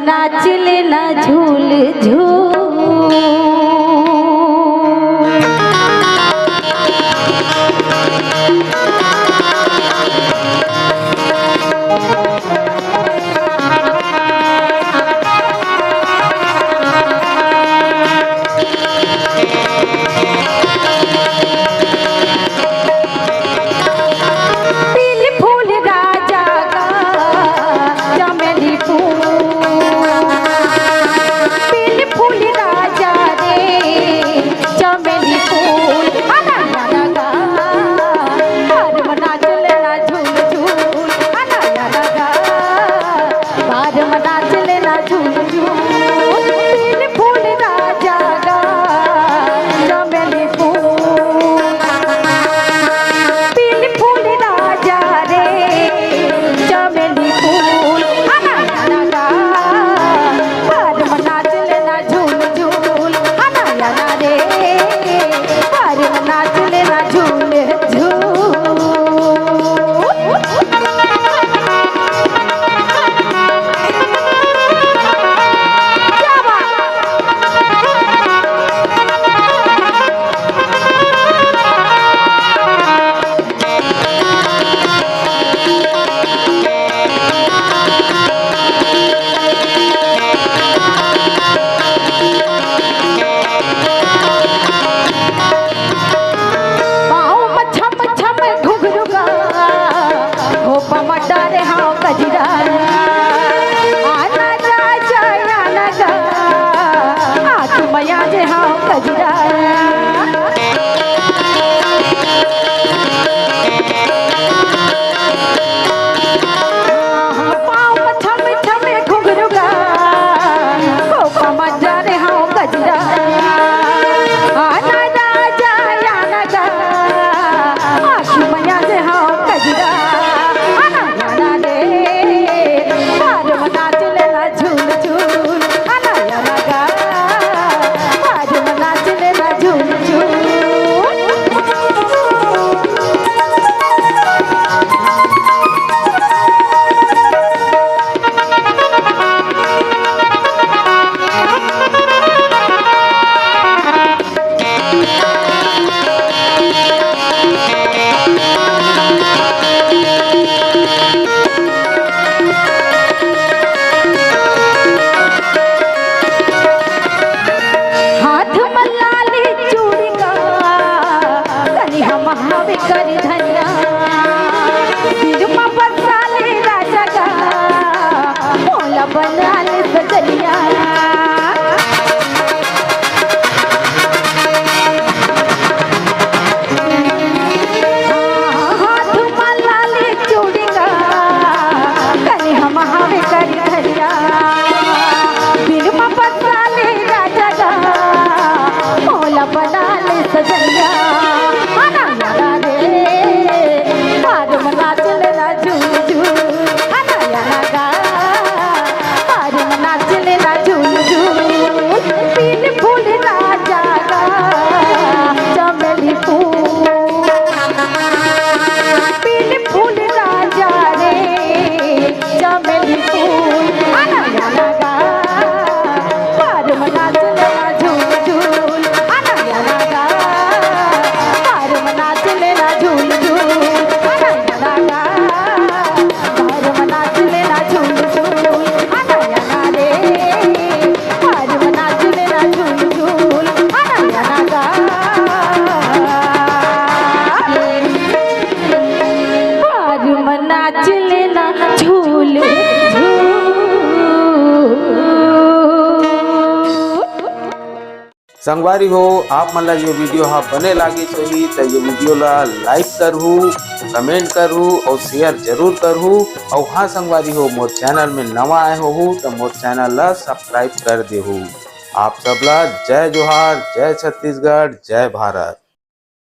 नाचल ना झूल झूल बना ले सजनिया आना यारा रे संगवारी हो आप मन ला ये वीडियो हा बने लागे होही तो ये वीडियो ला लाइक करहू, कमेंट करहू और शेयर जरूर करहू। और हाँ संगवारी हो मोर चैनल में नवा आए हो तो मोर चैनल ला सब्सक्राइब कर देहू। आप सबला जय जोहार, जय छत्तीसगढ़, जय भारत।